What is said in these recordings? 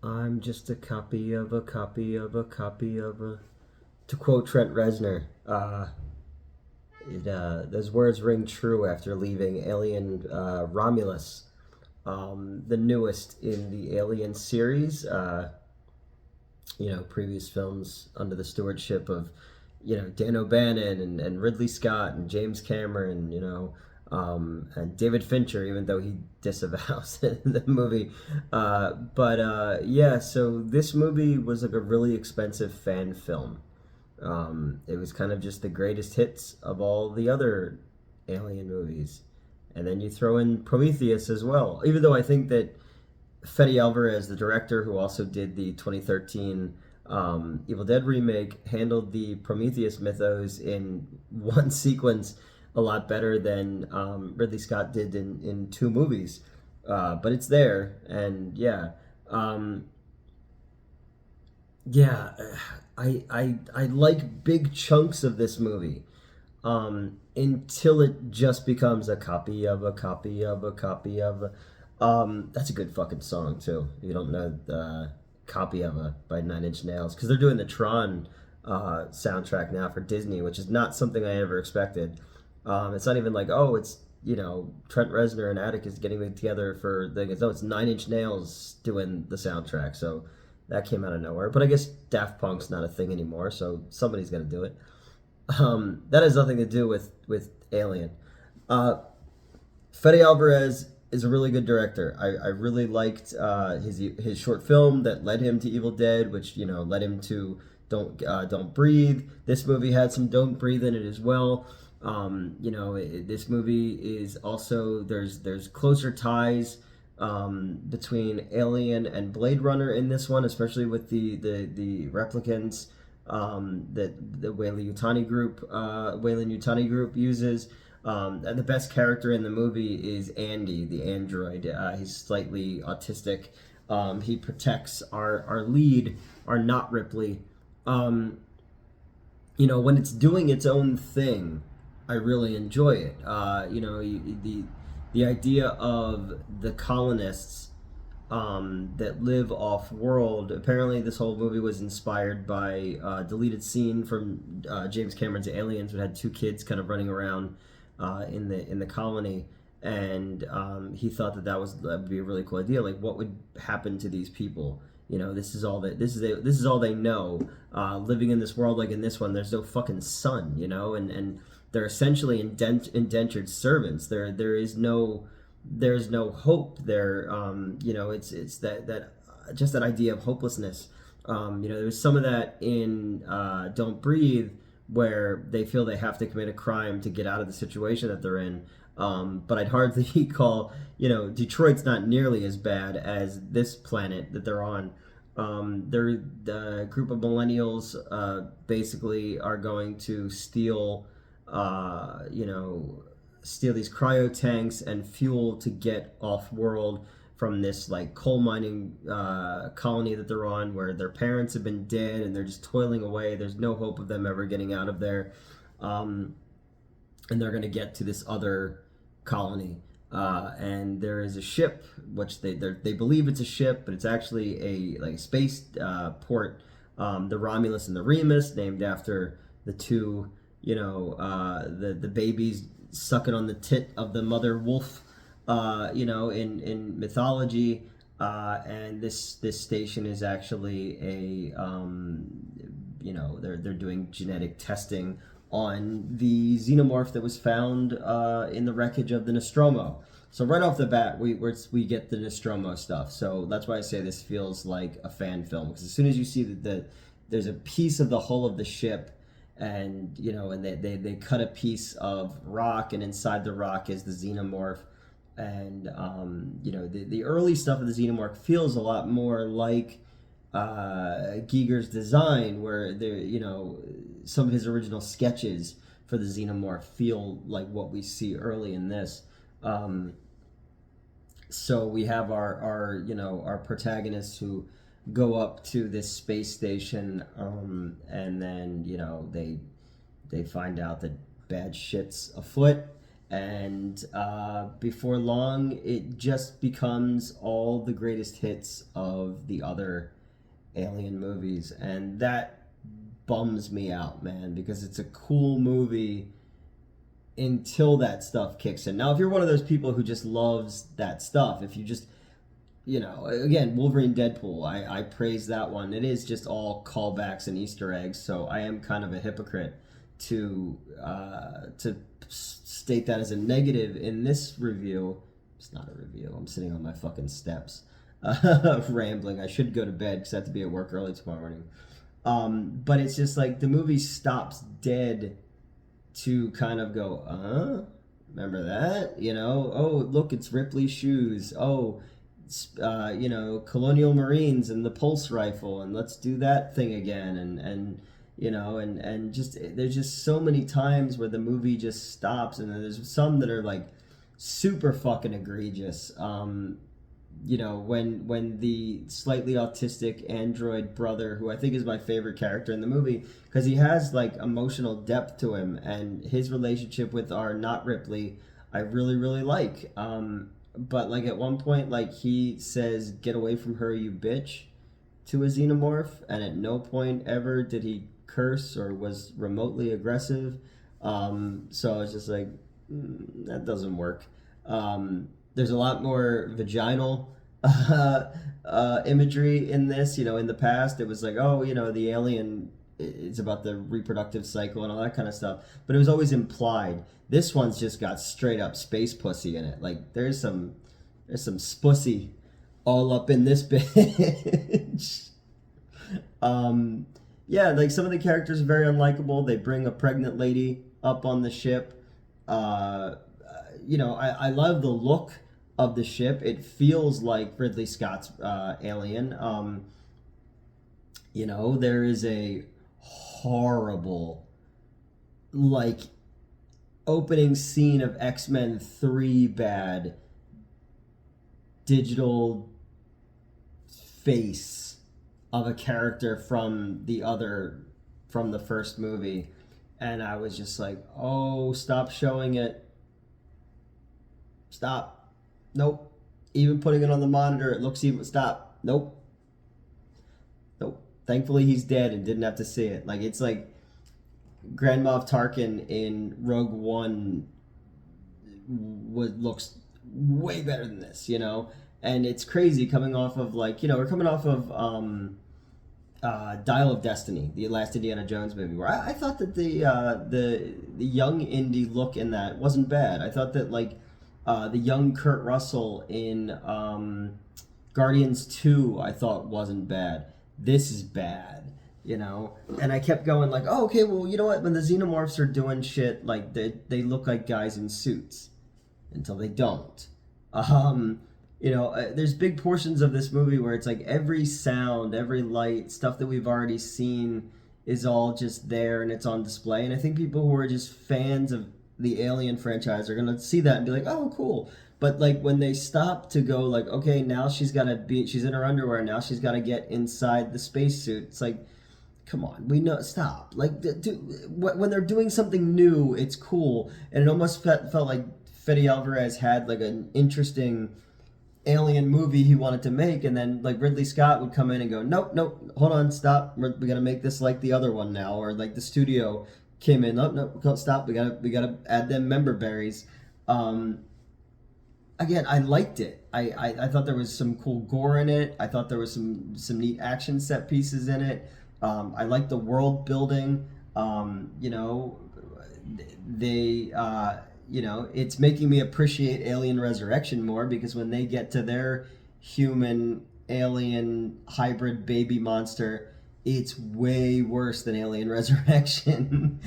I'm just a copy of a copy of a copy of a. To quote Trent Reznor, those words ring true after leaving Alien Romulus, the newest in the Alien series. Previous films under the stewardship of, Dan O'Bannon and Ridley Scott and James Cameron, and David Fincher, even though he disavows the movie. So this movie was like a really expensive fan film. It was kind of just the greatest hits of all the other Alien movies. And then you throw in Prometheus as well. Even though I think that Fede Alvarez, the director who also did the 2013 Evil Dead remake, handled the Prometheus mythos in one sequence a lot better than Ridley Scott did in two movies. But it's there, and um, yeah, I like big chunks of this movie until it just becomes a copy of a copy of a copy of a. That's a good fucking song too. If you don't know the copy of a by Nine Inch Nails, because they're doing the Tron soundtrack now for Disney, which is not something I ever expected. It's not even like, oh, it's Trent Reznor and Atticus getting together for things. No, it's Nine Inch Nails doing the soundtrack. So that came out of nowhere. But I guess Daft Punk's not a thing anymore, so somebody's gonna do it. That has nothing to do with Alien. Uh, Fede Alvarez is a really good director. I really liked his short film that led him to Evil Dead, which led him to Don't Breathe. This movie had some Don't Breathe in it as well. This movie is also there's closer ties between Alien and Blade Runner in this one, especially with the replicants that the Weyland Yutani group uses. And the best character in the movie is Andy, the android. He's slightly autistic. He protects our lead, our not Ripley. When it's doing its own thing, I really enjoy it. The idea of the colonists that live off world. Apparently, this whole movie was inspired by a deleted scene from James Cameron's Aliens, which had two kids kind of running around in the colony, and he thought that would be a really cool idea. Like, what would happen to these people? This is all they know. Living in this world, like in this one, there's no fucking sun. And they're essentially indentured servants. There's no hope. It's that just that idea of hopelessness. There's some of that in Don't Breathe, where they feel they have to commit a crime to get out of the situation that they're in. But I'd hardly call, Detroit's not nearly as bad as this planet that they're on. The group of millennials basically are going to steal these cryo tanks and fuel to get off world from this like coal mining colony that they're on, where their parents have been dead and they're just toiling away. There's no hope of them ever getting out of there, and they're going to get to this other colony, and there is a ship, which they believe it's a ship, but it's actually a space port, the Romulus and the Remus, named after the two, the babies sucking on the tit of the mother wolf, in mythology. And this station is actually they're doing genetic testing on the xenomorph that was found in the wreckage of the Nostromo. So right off the bat, we get the Nostromo stuff. So that's why I say this feels like a fan film, because as soon as you see that there's a piece of the hull of the ship, and they cut a piece of rock, and inside the rock is the xenomorph. And the early stuff of the xenomorph feels a lot more like Giger's design, where some of his original sketches for the xenomorph feel like what we see early in this. So we have our protagonists who go up to this space station, and then they find out that bad shit's afoot, and before long, it just becomes all the greatest hits of the other Alien movies, and that bums me out, man, because it's a cool movie until that stuff kicks in. Now, if you're one of those people who just loves that stuff, if you just, again, Wolverine Deadpool, I praise that one. It is just all callbacks and Easter eggs, so I am kind of a hypocrite to state that as a negative in this review. It's not a review. I'm sitting on my fucking steps, rambling. I should go to bed because I have to be at work early tomorrow morning. But it's just like the movie stops dead to kind of go, remember that? Oh, look, it's Ripley's shoes. Oh, Colonial Marines and the pulse rifle, and let's do that thing again. And just, there's just so many times where the movie just stops, and then there's some that are like super fucking egregious. When the slightly autistic android brother, who I think is my favorite character in the movie, because he has like emotional depth to him, and his relationship with our not Ripley, I really, really like. But like at one point, like he says, "Get away from her, you bitch," to a xenomorph, and at no point ever did he curse or was remotely aggressive. So I was just like, that doesn't work. There's a lot more vaginal imagery in this. In the past it was like, the alien, it's about the reproductive cycle and all that kind of stuff, but it was always implied. This one's just got straight up space pussy in it. Like there's some spussy all up in this bitch. Like some of the characters are very unlikable. They bring a pregnant lady up on the ship. I love the look of the ship. It feels like Ridley Scott's Alien. There is a horrible, like, opening scene of X-Men 3 bad digital face of a character from the first movie, and I was just like, oh, stop showing it. Stop. Nope. Even putting it on the monitor, it looks even. Stop. Nope. Thankfully he's dead and didn't have to see it. Like, it's like Grand Moff Tarkin in Rogue One looks way better than this, and it's crazy coming off of we're coming off of Dial of Destiny, the last Indiana Jones movie, where I thought that the young Indy look in that wasn't bad. I thought that the young Kurt Russell in Guardians 2 I thought wasn't bad. This is bad, and I kept going like, oh, okay, well, you know what, when the xenomorphs are doing shit, like they look like guys in suits until they don't. There's big portions of this movie where it's like every sound, every light, stuff that we've already seen is all just there and it's on display. And I think people who are just fans of the Alien franchise are gonna see that and be like, oh, cool. But like when they stop to go like, okay, now she's in her underwear, now she's got to get inside the spacesuit. It's like, come on, we know, stop. Like, when they're doing something new, it's cool. And it almost felt like Fede Alvarez had like an interesting Alien movie he wanted to make, and then like Ridley Scott would come in and go, nope, hold on, stop, we gotta make this like the other one now. Or like the studio came in, no, stop, we gotta add them member berries. Again, I liked it. I thought there was some cool gore in it. I thought there was some neat action set pieces in it. I liked the world building. It's making me appreciate Alien Resurrection more, because when they get to their human alien hybrid baby monster, it's way worse than Alien Resurrection.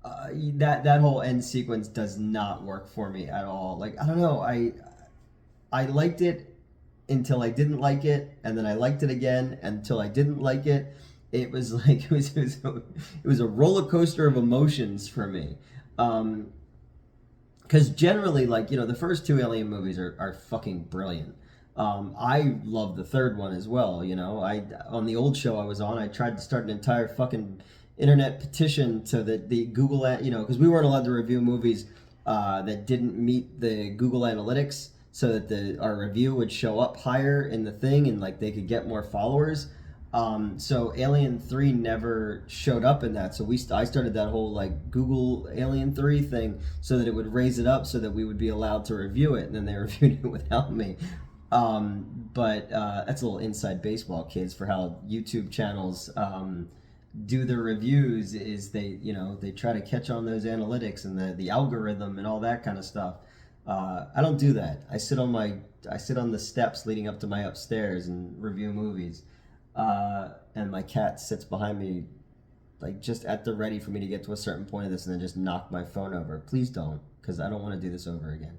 That whole end sequence does not work for me at all. Like, I don't know, I liked it until I didn't like it, and then I liked it again until I didn't like it. It was like it was a roller coaster of emotions for me. Because generally, the first two Alien movies are fucking brilliant. I love the third one as well. On the old show I was on, I tried to start an entire fucking internet petition so that the Google, because we weren't allowed to review movies that didn't meet the Google Analytics, so that our review would show up higher in the thing and like they could get more followers. So Alien 3 never showed up in that. So I started that whole like Google Alien 3 thing so that it would raise it up so that we would be allowed to review it, and then they reviewed it without me. But that's a little inside baseball, kids, for how YouTube channels do their reviews. Is they try to catch on those analytics and the algorithm and all that kind of stuff. I don't do that. I sit on the steps leading up to my upstairs and review movies. And my cat sits behind me, like just at the ready for me to get to a certain point of this and then just knock my phone over. Please don't, because I don't want to do this over again.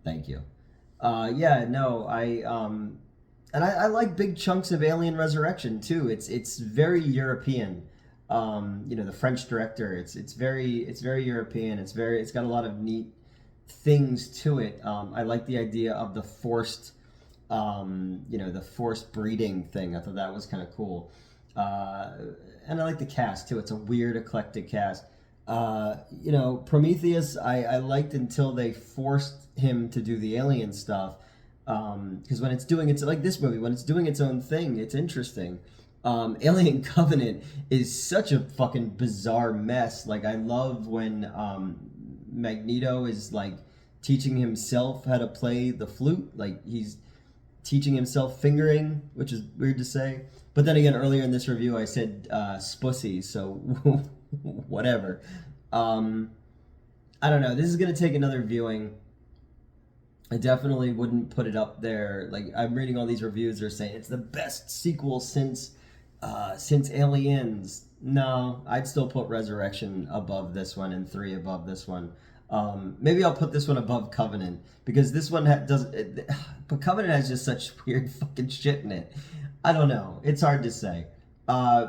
Thank you. Yeah, no, I like big chunks of Alien Resurrection too. It's very European. The French director. It's very European. It's got a lot of neat things to it. I like the idea of the forced. The forced breeding thing. I thought that was kind of cool. And I like the cast too. It's a weird, eclectic cast. Prometheus, I liked until they forced him to do the alien stuff. Because when it's doing like this movie, when it's doing its own thing, it's interesting. Alien Covenant is such a fucking bizarre mess. Like, I love when Magneto is like teaching himself how to play the flute. Like, he's teaching himself fingering, which is weird to say. But then again, earlier in this review, I said spussy, so whatever. I don't know. This is going to take another viewing. I definitely wouldn't put it up there. Like, I'm reading all these reviews that are saying it's the best sequel since Aliens. No, I'd still put Resurrection above this one and 3 above this one. Maybe I'll put this one above Covenant, because this one but Covenant has just such weird fucking shit in it. I don't know. It's hard to say. I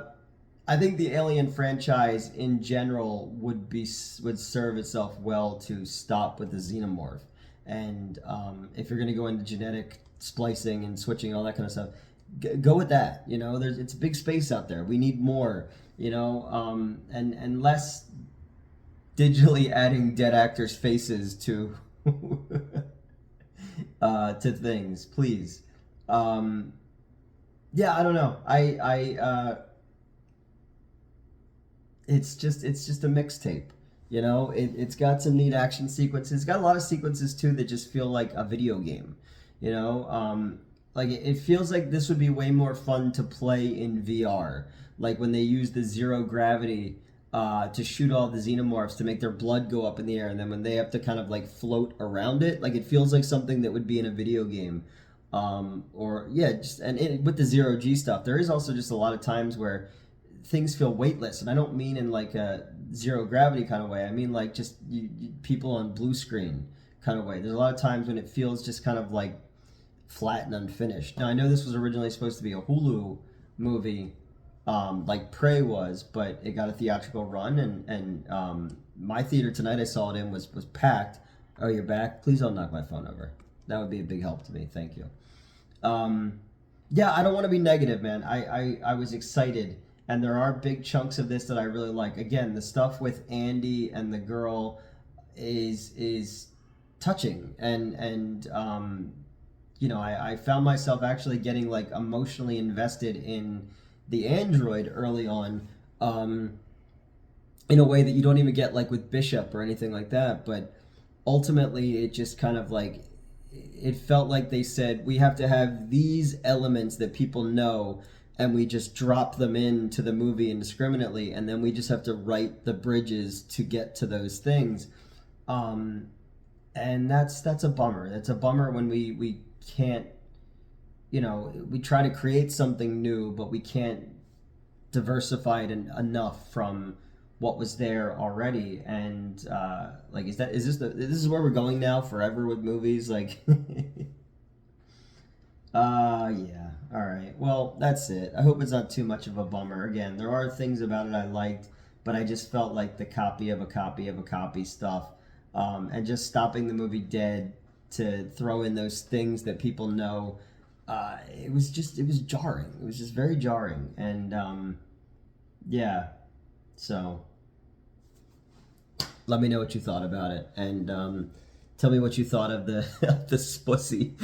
think the Alien franchise in general would serve itself well to stop with the xenomorph. And if you're going to go into genetic splicing and switching and all that kind of stuff, go with that. It's a big space out there. We need more. And less digitally adding dead actors' faces to to things, please. Yeah, I don't know. It's just a mixtape. It's got some neat action sequences. It's got a lot of sequences too that just feel like a video game. Like it feels like this would be way more fun to play in VR. Like when they use the zero gravity to shoot all the xenomorphs to make their blood go up in the air, and then when they have to kind of like float around it, like it feels like something that would be in a video game. With the zero G stuff, there is also just a lot of times where things feel weightless, and I don't mean in like a zero gravity kind of way. I mean like just people on blue screen kind of way. There's a lot of times when it feels just kind of like flat and unfinished. Now I know this was originally supposed to be a Hulu movie, like Prey was, but it got a theatrical run, and my theater tonight I saw it in was packed. Oh, you're back? Please don't knock my phone over. That would be a big help to me. Thank you. Yeah, I don't want to be negative, man. I was excited, and there are big chunks of this that I really like. Again, the stuff with Andy and the girl is touching, and I found myself actually getting like emotionally invested in the android early on, in a way that you don't even get like with Bishop or anything like that. But ultimately, it just kind of like, it felt like they said, we have to have these elements that people know, and we just drop them into the movie indiscriminately, and then we just have to write the bridges to get to those things. And that's a bummer. That's a bummer when we can't, we try to create something new, but we can't diversify it enough from what was there already. And like, is this where we're going now forever with movies? Like, yeah. All right. Well, that's it. I hope it's not too much of a bummer. Again, there are things about it I liked, but I just felt like the copy of a copy of a copy stuff, and just stopping the movie dead to throw in those things that people know, it was jarring. It was just very jarring. And Yeah. So let me know what you thought about it, and tell me what you thought of the the spussy.